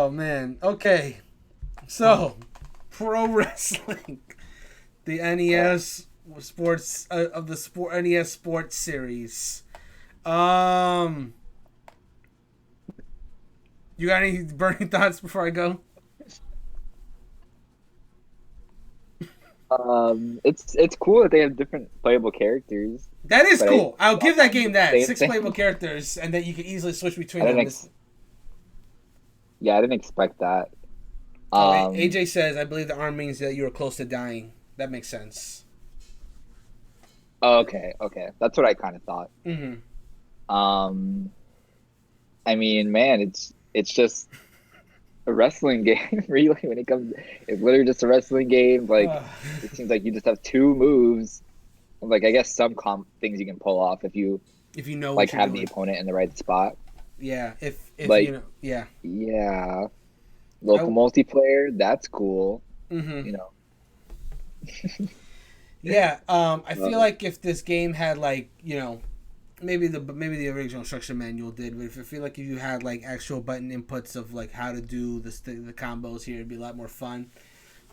Oh man. Okay. So, pro wrestling, the NES sports of the sport NES sports series. Um, you got any burning thoughts before I go? It's cool that they have different playable characters, That is but I cool. I'll they all give that kind of game do the that same six playable thing. characters, and that you can easily switch I between didn't them. ex Yeah, I didn't expect that. Oh, Um, AJ says, I believe the arm means that you were close to dying. That makes sense. okay, okay, that's what I kind of thought. Mm-hmm. Um, I mean, man, it's just a wrestling game, really. When it comes, it's literally just a wrestling game. Like, it seems like you just have two moves. Like, I guess some comp things you can pull off if you If you know like what you're have the doing. opponent in the right spot. Yeah. If you But know. Yeah. yeah, I. local multiplayer, that's cool. Mm-hmm. You know, Yeah. I feel uh, like if this game had like maybe the original instruction manual did, but if I feel like if you had like actual button inputs of like how to do the combos here, it'd be a lot more fun.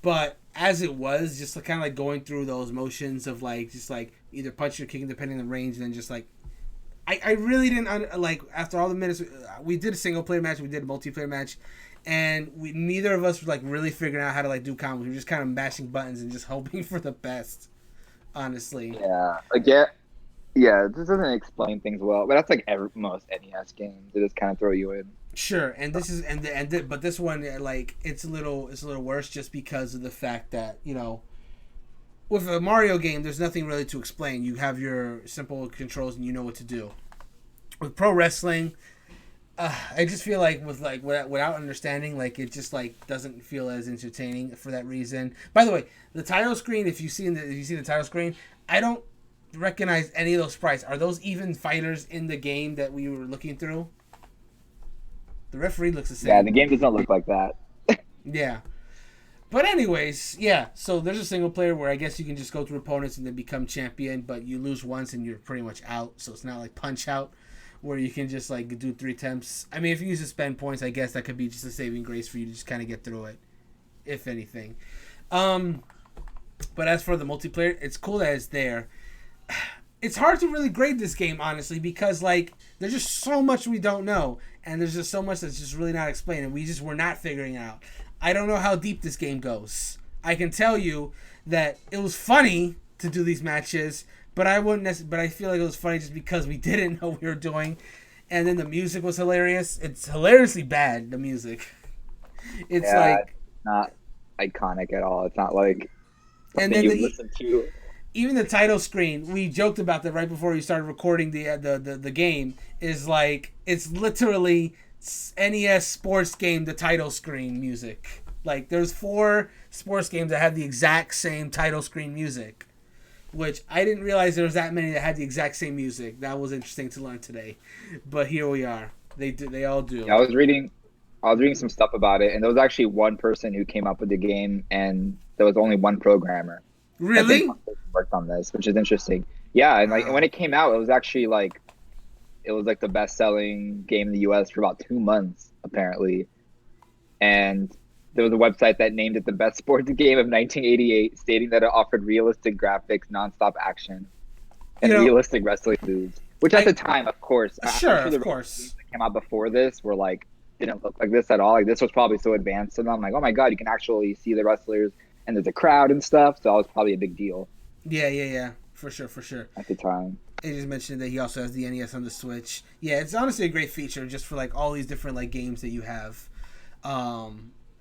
But as it was, just like, kind of like going through those motions of like just like either punching or kicking depending on the range, and then just like I really didn't like after all the minutes we did a single player match, we did a multiplayer match, and we neither of us were like really figuring out how to like do combos. We were just kind of mashing buttons and just hoping for the best. Honestly, yeah, like yeah. This doesn't explain things well, but that's like most NES games. They just kind of throw you in. sure. And this is but this one like it's a little worse just because of the fact that with a Mario game, there's nothing really to explain. You have your simple controls and you know what to do. With pro wrestling, I just feel like without understanding, like it just like doesn't feel as entertaining for that reason. By the way, the title screen, if you see the title screen, I don't recognize any of those sprites. Are those even fighters in the game that we were looking through? The referee looks the Yeah, same. the game does not look like that. Yeah. But anyways, yeah. So there's a single player where I guess you can just go through opponents and then become champion, but you lose once and you're pretty much out. So it's not like Punch Out, where you can just like do 3 attempts. I mean, if you use to spend points, I guess that could be just a saving grace for you to just kind of get through it, if anything. Um, but as for the multiplayer, it's cool that it's there. It's hard to really grade this game honestly because like there's just so much we don't know, and there's just so much that's just really not explained, and we're not figuring it out. I don't know how deep this game goes. I can tell you that it was funny to do these matches, but I wouldn't. But I feel like it was funny just because we didn't know what we were doing, and then the music was hilarious. It's hilariously bad. The music. It's Yeah, like, it's not iconic at all. It's not like and something then you would listen to. even the title screen, we joked about that right before we started recording the game, is like it's literally NES sports game the title screen music. Like there's 4 sports games that have the exact same title screen music, which I didn't realize there was that many that had the exact same music. That was interesting to learn today, but here we are. They all do. Yeah, I was reading some stuff about it, and there was actually one person who came up with the game, and there was only one programmer. I think Really? one person worked on this, which is interesting. Yeah, and like when Wow. it came out, it was actually like it was like the best-selling game in the US for about 2 months, apparently. And there was a website that named it the best sports game of 1988, stating that it offered realistic graphics, nonstop action, You and know, realistic wrestling moves. Which at the I time, of course, I'm sure, sure of the games course. that came out before this were like didn't look like this at all. Like this was probably so advanced to them. I'm like, oh my god, you can actually see the wrestlers and there's a crowd and stuff. So that was probably a big deal Yeah, yeah, yeah. For sure, for sure. at the time. He just mentioned that he also has the NES on the Switch. Yeah, it's honestly a great feature just for like all these different like games that you have.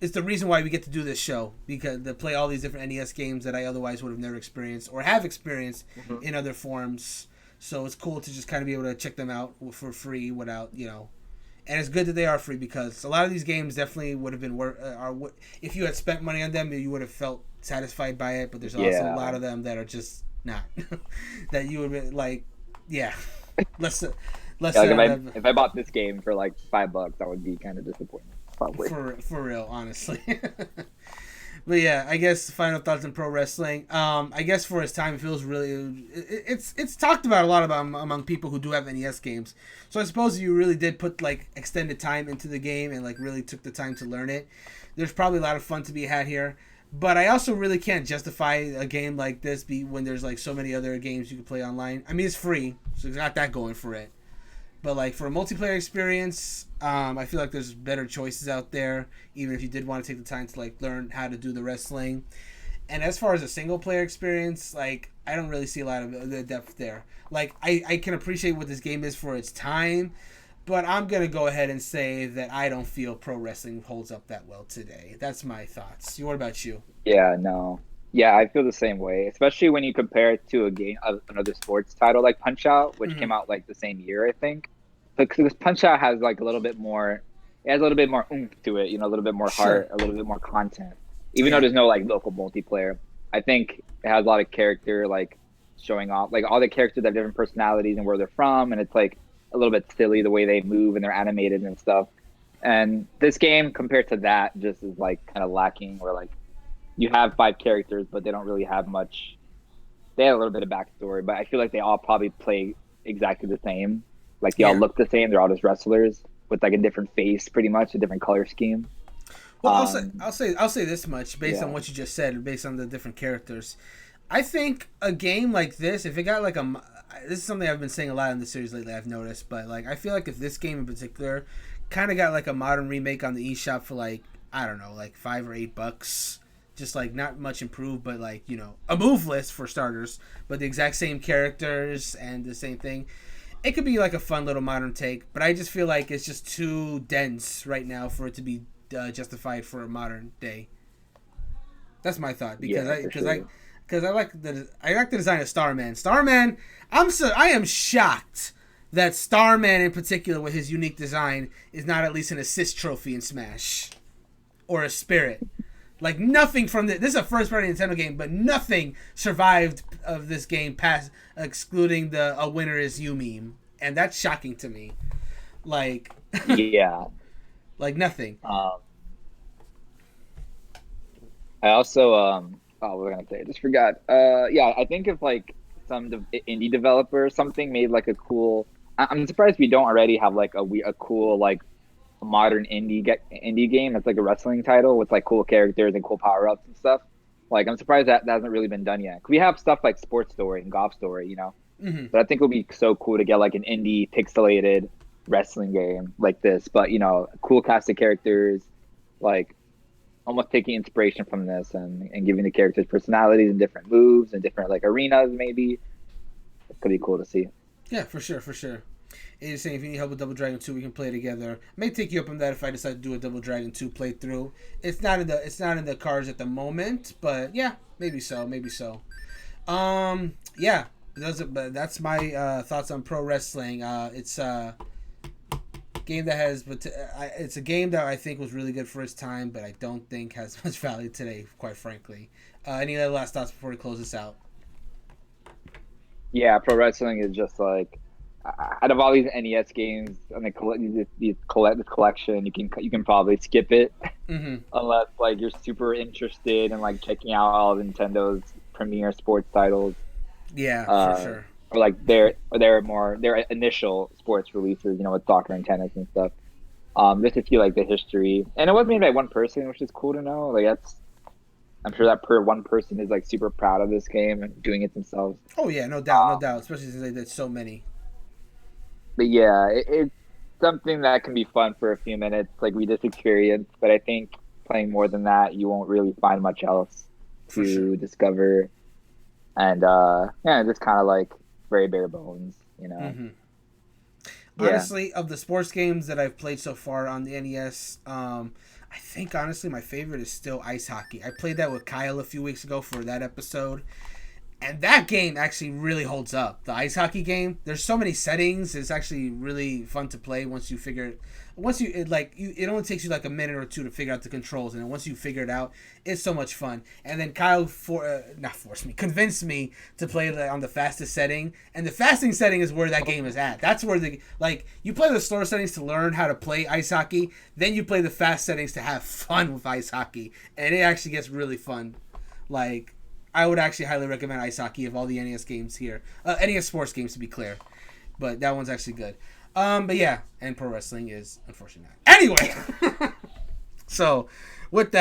It's the reason why we get to do this show because to play all these different NES games that I otherwise would have never experienced or have experienced Mhm. in other forms. So it's cool to just kind of be able to check them out for free without And it's good that they are free because a lot of these games definitely would have been if you had spent money on them, you would have felt satisfied by it. But there's also a lot Yeah. of them that are just not that you would be like, yeah, let's let's Yeah, like uh, if I bought this game for like $5, I would be kind of disappointed, probably. for real, honestly. But yeah, I guess final thoughts on pro wrestling. I guess for its time, it feels really. It's talked about a lot about among people who do have NES games. So I suppose you really did put like extended time into the game and like really took the time to learn it. There's probably a lot of fun to be had here. But I also really can't justify a game like this when there's like so many other games you can play online. I mean, it's free, so it's got that going for it. But like for a multiplayer experience, I feel like there's better choices out there. Even if you did want to take the time to like learn how to do the wrestling. And as far as a single player experience, like I don't really see a lot of the depth there. Like I can appreciate what this game is for its time, but I'm gonna go ahead and say that I don't feel pro wrestling holds up that well today. That's my thoughts. What about you? Yeah, no. Yeah, I feel the same way, especially when you compare it to a game of another sports title like Punch Out, which Mm-hmm. came out like the same year, I think. Because Punch Out has like a little bit more, it has a little bit more oomph to it, you know, a little bit more Sure. heart, a little bit more content. Even though Yeah. there's no like local multiplayer, I think it has a lot of character like showing off, like all the characters have different personalities and where they're from, and it's like a little bit silly the way they move and they're animated and stuff. And this game compared to that just is like kind of lacking, where like you have five characters, but they don't really have much. They have a little bit of backstory, but I feel like they all probably play exactly the same. Like they all Yeah. look the same. They're all just wrestlers with like a different face, pretty much a different color scheme. Well, Um, I'll say this much based on yeah, what you just said, based on the different characters. I think a game like this, if it got like this is something I've been saying a lot in the series lately. I've noticed, but like I feel like if this game in particular kind of got like a modern remake on the eShop for like I don't know, like $5 or $8, just like not much improved, but like a move list for starters, but the exact same characters and the same thing. It could be like a fun little modern take, but I just feel like it's just too dense right now for it to be justified for a modern day. That's my thought yeah, for sure. because I like the design of Starman. Starman, I am shocked that Starman in particular with his unique design is not at least an assist trophy in Smash or a spirit. Like nothing from this is a first party Nintendo game, but nothing survived of this game past excluding the "a winner is you" meme, and that's shocking to me. Like, Yeah. like nothing. Um, I also oh, what was I gonna say? I just forgot. Yeah, I think if like some indie developer or something made like a cool. I'm surprised we don't already have like a cool like a modern indie game that's like a wrestling title with like cool characters and cool power ups and stuff. Like I'm surprised that hasn't really been done yet. We have stuff like Sports Story and Golf Story, you know, Hmm. but I think it would be so cool to get like an indie pixelated wrestling game like this. But you know, cool cast of characters, like almost taking inspiration from this and giving the characters personalities and different moves and different like arenas maybe. It could be cool to see. Yeah, for sure, for sure. And you're saying if you need help with Double Dragon 2, we can play together. I may take you up on that if I decide to do a Double Dragon 2 playthrough. It's not in the cards at the moment, but yeah, maybe so, maybe so. Yeah, but that's my thoughts on pro wrestling. It's a game that has, but it's a game that I think was really good for its time, but I don't think has much value today, quite frankly. Any other last thoughts before we close this out? Yeah, pro wrestling is just like out of all these NES games and this collection, you can probably skip it Mm-hmm. unless like you're super interested in like checking out all of Nintendo's premier sports titles, Yeah, for uh, sure. or like their initial sports releases, you know, with soccer and tennis and stuff. Just to see like the history, and it was made by one person, which is cool to know. Like that's I'm sure that per one person is like super proud of this game and doing it themselves. Oh yeah, no doubt, no Um, doubt. Especially since they did so many. but yeah, it's something that can be fun for a few minutes, like we just experienced. But I think playing more than that, you won't really find much else For sure. to discover. And yeah, just kind of like very bare bones, you know. Mm-hmm. Yeah, Honestly, of the sports games that I've played so far on the NES, I think honestly my favorite is still ice hockey. I played that with Kyle a few weeks ago for that episode, And that game actually really holds up. The ice hockey game, there's so many settings. It's actually really fun to play once you figure it. It only takes you like a minute or two to figure out the controls, and then once you figure it out, it's so much fun. And then Kyle convinced me to play it on the fastest setting, and the fastest setting is where that game is at. That's where you play the slower settings to learn how to play ice hockey, then you play the fast settings to have fun with ice hockey, and it actually gets really fun. Like, I would actually highly recommend ice hockey of all the NES games here, NES sports games to be clear, but that one's actually good. But yeah, and pro wrestling is unfortunately not. Anyway, so with that.